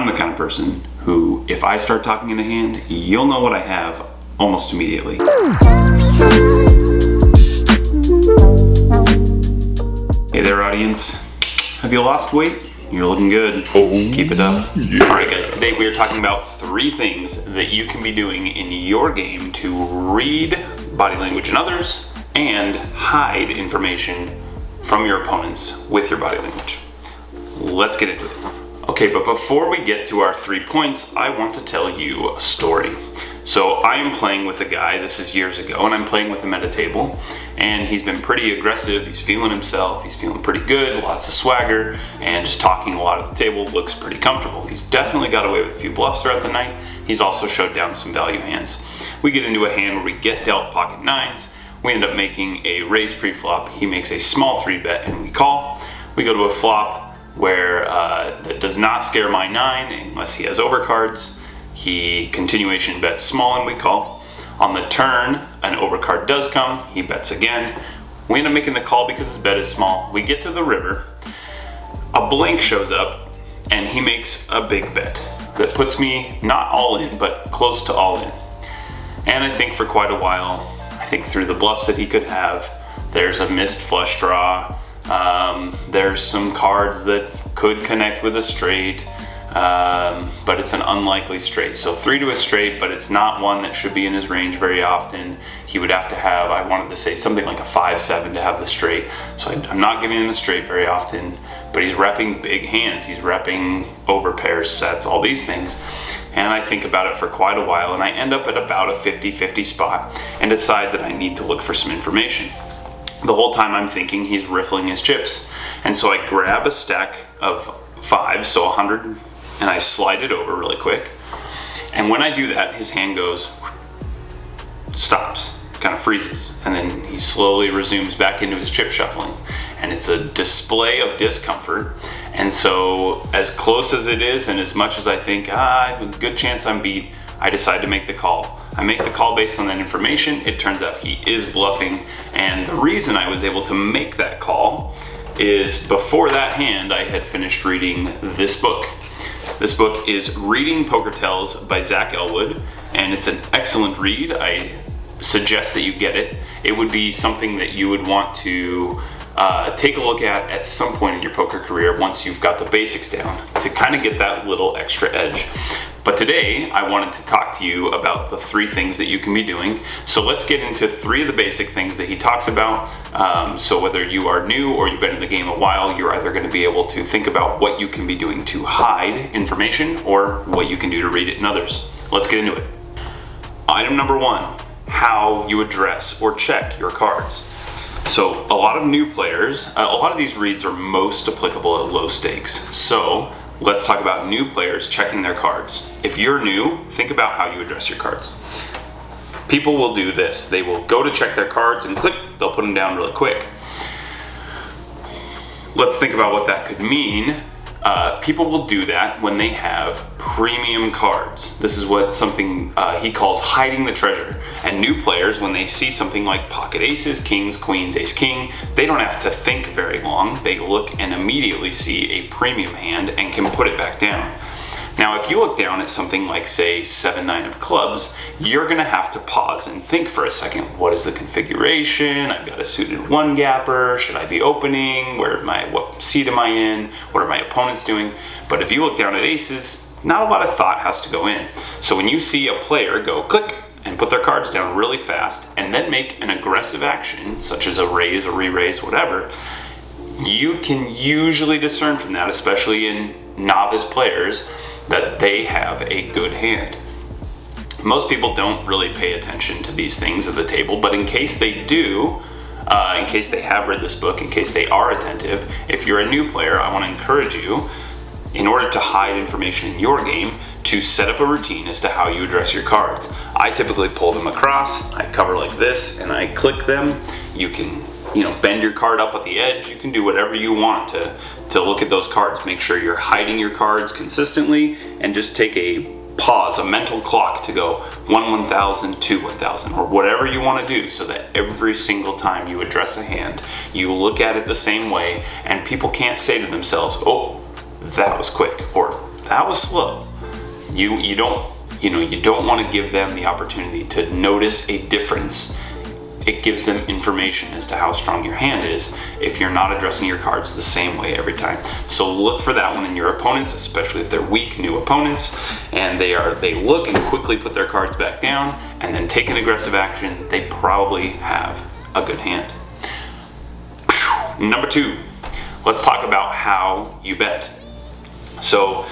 I'm the kind of person who, if I start talking in a hand, you'll know what I have almost immediately. Hey there, audience. Have you lost weight? You're looking good. Keep it up. Yeah. Alright guys, today we are talking about 3 things that you can be doing in your game to read body language in others and hide information from your opponents with your body language. Let's get into it. Okay, but before we get to our 3 points, I want to tell you a story. So I am playing with a guy, this is years ago, and I'm playing with him at a table, and he's been pretty aggressive, he's feeling himself, he's feeling pretty good, lots of swagger, and just talking a lot at the table, looks pretty comfortable. He's definitely got away with a few bluffs throughout the night. He's also showed down some value hands. We get into a hand where we get dealt pocket 9s, we end up making a raise pre-flop, he makes a small 3-bet, and we call. We go to a flop where that does not scare my 9 unless he has overcards. He continuation bets small and we call. On the turn, an overcard does come, he bets again. We end up making the call because his bet is small. We get to the river, a blank shows up, and he makes a big bet that puts me not all in, but close to all in. And I think for quite a while, I think through the bluffs that he could have, there's a missed flush draw, there's some cards that could connect with a straight, but it's an unlikely straight. So 3 to a straight, but it's not one that should be in his range very often. He would have to have, I wanted to say something like a 5-7 to have the straight. So I'm not giving him the straight very often, but he's repping big hands. He's repping over pairs, sets, all these things. And I think about it for quite a while, and I end up at about a 50-50 spot and decide that I need to look for some information. The whole time I'm thinking he's riffling his chips. And so I grab a stack of 5s, so 100, and I slide it over really quick. And when I do that, his hand goes, stops, kind of freezes. And then he slowly resumes back into his chip shuffling. And it's a display of discomfort. And so as close as it is, and as much as I think, good chance I'm beat, I decide to make the call. I make the call based on that information. It turns out he is bluffing. And the reason I was able to make that call is before that hand, I had finished reading this book. This book is Reading Poker Tells by Zach Elwood, and it's an excellent read. I suggest that you get it. It would be something that you would want to take a look at some point in your poker career once you've got the basics down to kind of get that little extra edge. But today, I wanted to talk to you about the 3 things that you can be doing. So let's get into 3 of the basic things that he talks about. So whether you are new or you've been in the game a while, you're either going to be able to think about what you can be doing to hide information or what you can do to read it in others. Let's get into it. Item number 1, how you address or check your cards. So a lot of new players, a lot of these reads are most applicable at low stakes. So let's talk about new players checking their cards. If you're new, think about how you address your cards. People will do this. They will go to check their cards and click, they'll put them down really quick. Let's think about what that could mean. People will do that when they have premium cards. This is what something he calls hiding the treasure. And new players, when they see something like pocket aces, kings, queens, ace, king, they don't have to think very long. They look and immediately see a premium hand and can put it back down. Now, if you look down at something like, say, 7-9 of clubs, you're gonna have to pause and think for a second. What is the configuration? I've got a suited 1-gapper. Should I be opening? What seat am I in? What are my opponents doing? But if you look down at aces, not a lot of thought has to go in. So when you see a player go click and put their cards down really fast and then make an aggressive action, such as a raise or re-raise, whatever, you can usually discern from that, especially in novice players, that they have a good hand. Most people don't really pay attention to these things at the table, but in case they do, in case they have read this book, in case they are attentive, if you're a new player, I want to encourage you, in order to hide information in your game, to set up a routine as to how you address your cards. I typically pull them across, I cover like this, and I click them. You can bend your card up at the edge. You can do whatever you want to look at those cards. Make sure you're hiding your cards consistently and just take a pause, a mental clock to go 1,000, 2, 1,000, or whatever you want to do so that every single time you address a hand, you look at it the same way and people can't say to themselves, oh, that was quick, or that was slow. You don't want to give them the opportunity to notice a difference. It gives them information as to how strong your hand is if you're not addressing your cards the same way every time. So look for that one in your opponents, especially if they're weak, new opponents, and they look and quickly put their cards back down and then take an aggressive action. They probably have a good hand. Number 2, let's talk about how you bet. So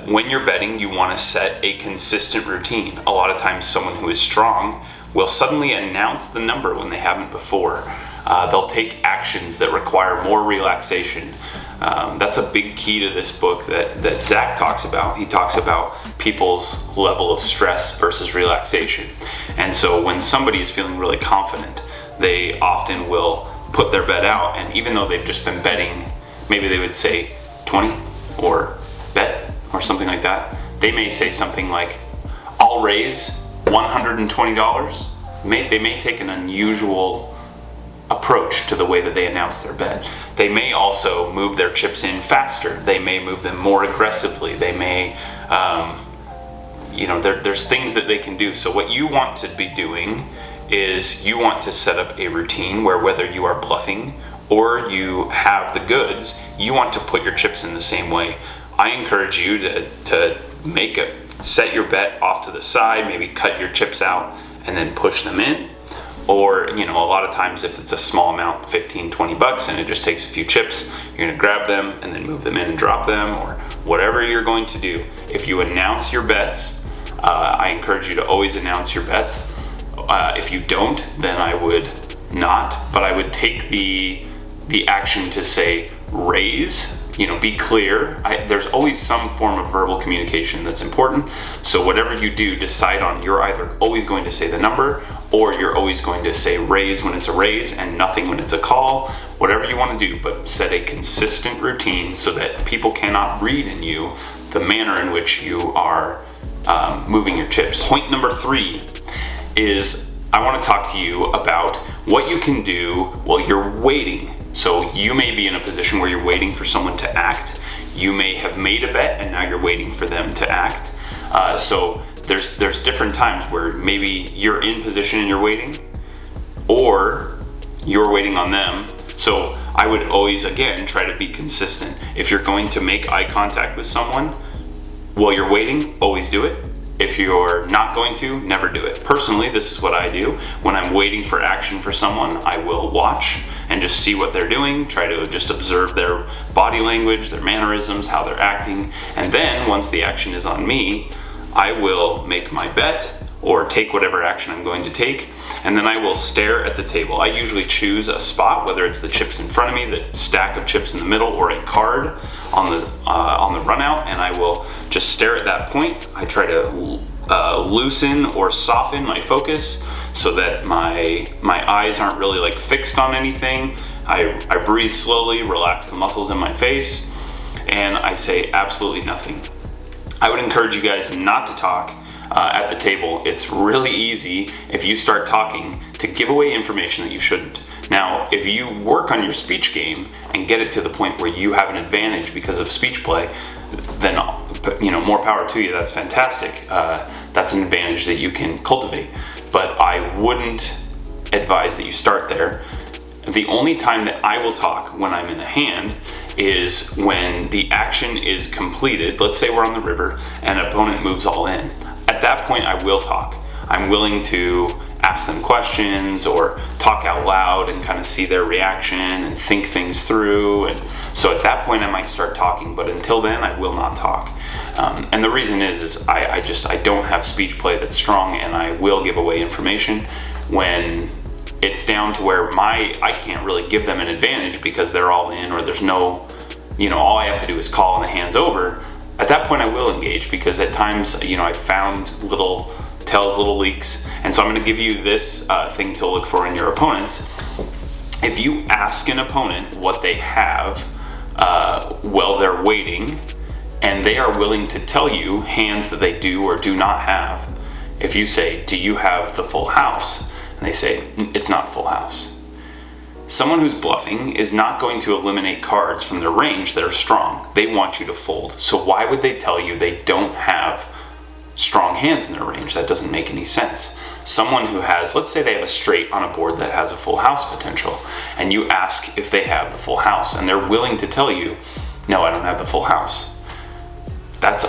when you're betting, you want to set a consistent routine. A lot of times someone who is strong will suddenly announce the number when they haven't before. They'll take actions that require more relaxation. That's a big key to this book that Zach talks about. He talks about people's level of stress versus relaxation. And so when somebody is feeling really confident, they often will put their bet out, and even though they've just been betting, maybe they would say 20 or bet or something like that. They may say something like, I'll raise $120. They may take an unusual approach to the way that they announce their bet. They may also move their chips in faster. They may move them more aggressively. They may, there's things that they can do. So what you want to be doing is you want to set up a routine where whether you are bluffing or you have the goods, you want to put your chips in the same way. I encourage you to set your bet off to the side, maybe cut your chips out and then push them in. Or, a lot of times if it's a small amount, 15, 20 bucks, and it just takes a few chips, you're gonna grab them and then move them in and drop them, or whatever you're going to do. If you announce your bets, I encourage you to always announce your bets. If you don't, then I would not, but I would take the action to say raise, be clear. There's always some form of verbal communication that's important. So whatever you do, decide on, you're either always going to say the number or you're always going to say raise when it's a raise and nothing when it's a call. Whatever you want to do, but set a consistent routine so that people cannot read in you the manner in which you are moving your chips. Point number 3 is I want to talk to you about what you can do while you're waiting. So you may be in a position where you're waiting for someone to act. You may have made a bet and now you're waiting for them to act. So there's different times where maybe you're in position and you're waiting, or you're waiting on them. So I would always, again, try to be consistent. If you're going to make eye contact with someone while you're waiting, always do it. If you're not going to, never do it. Personally, this is what I do. When I'm waiting for action for someone, I will watch and just see what they're doing, try to just observe their body language, their mannerisms, how they're acting. And then once the action is on me, I will make my bet or take whatever action I'm going to take, and then I will stare at the table. I usually choose a spot, whether it's the chips in front of me, the stack of chips in the middle, or a card on the run out, and I will just stare at that point. I try to loosen or soften my focus so that my eyes aren't really like fixed on anything. I breathe slowly, relax the muscles in my face, and I say absolutely nothing. I would encourage you guys not to talk at the table. It's really easy if you start talking to give away information that you shouldn't. Now, if you work on your speech game and get it to the point where you have an advantage because of speech play, then more power to you. That's fantastic. That's an advantage that you can cultivate. But I wouldn't advise that you start there. The only time that I will talk when I'm in a hand is when the action is completed. Let's say we're on the river and an opponent moves all in. At that point, I will talk. I'm willing to ask them questions or talk out loud and kind of see their reaction and think things through. And so at that point, I might start talking, but until then, I will not talk. And the reason is I don't have speech play that's strong, and I will give away information when it's down to where I can't really give them an advantage because they're all in, or there's no, all I have to do is call and the hand's over. At that point I will engage, because at times, I've found little tells, little leaks. And so I'm going to give you this thing to look for in your opponents. If you ask an opponent what they have while they're waiting, and they are willing to tell you hands that they do or do not have, if you say, do you have the full house? And they say, it's not full house. Someone who's bluffing is not going to eliminate cards from their range that are strong. They want you to fold. So why would they tell you they don't have strong hands in their range? That doesn't make any sense. Someone who has, let's say they have a straight on a board that has a full house potential, and you ask if they have the full house, and they're willing to tell you, no, I don't have the full house. That's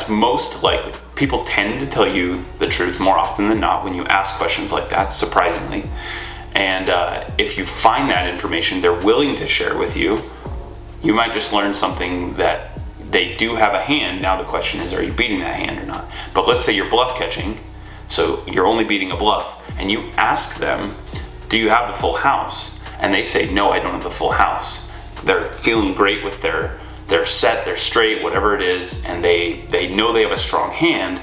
most likely. People tend to tell you the truth more often than not when you ask questions like that, surprisingly. And if you find that information they're willing to share with you, you might just learn something that they do have a hand. Now the question is, are you beating that hand or not? But let's say you're bluff catching, so you're only beating a bluff, and you ask them, do you have the full house? And they say, no, I don't have the full house. They're feeling great with their set, their straight, whatever it is, and they know they have a strong hand.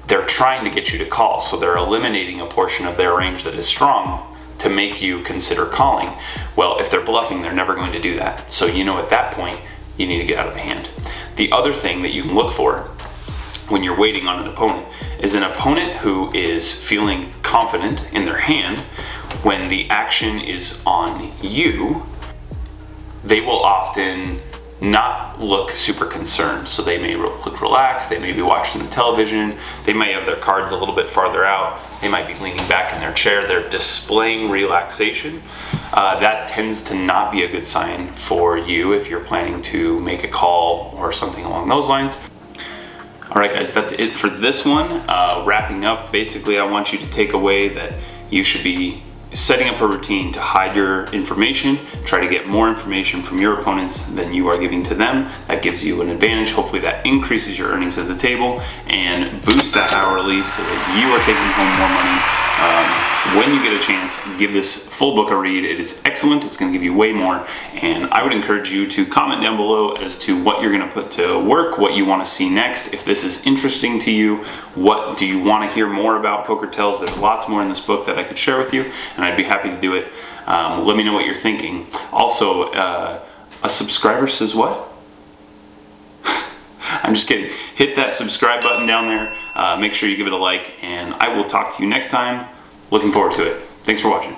They're trying to get you to call, so they're eliminating a portion of their range that is strong to make you consider calling. Well, if they're bluffing, they're never going to do that. So you know at that point, you need to get out of the hand. The other thing that you can look for when you're waiting on an opponent is an opponent who is feeling confident in their hand. When the action is on you, they will often not look super concerned. So they may look relaxed, they may be watching the television, they may have their cards a little bit farther out, they might be leaning back in their chair, they're displaying relaxation. That tends to not be a good sign for you if you're planning to make a call or something along those lines. Alright guys, that's it for this one. Wrapping up, basically I want you to take away that you should be setting up a routine to hide your information, try to get more information from your opponents than you are giving to them. That gives you an advantage. Hopefully that increases your earnings at the table and boosts that hourly so that you are taking home more money. When you get a chance, give this full book a read. It is excellent. It's going to give you way more, and I would encourage you to comment down below as to what you're going to put to work, what you want to see next. If this is interesting to you, what do you want to hear more about Poker Tells? There's lots more in this book that I could share with you, and I'd be happy to do it. Let me know what you're thinking. Also, a subscriber says what? I'm just kidding. Hit that subscribe button down there. Make sure you give it a like, and I will talk to you next time. Looking forward to it. Thanks for watching.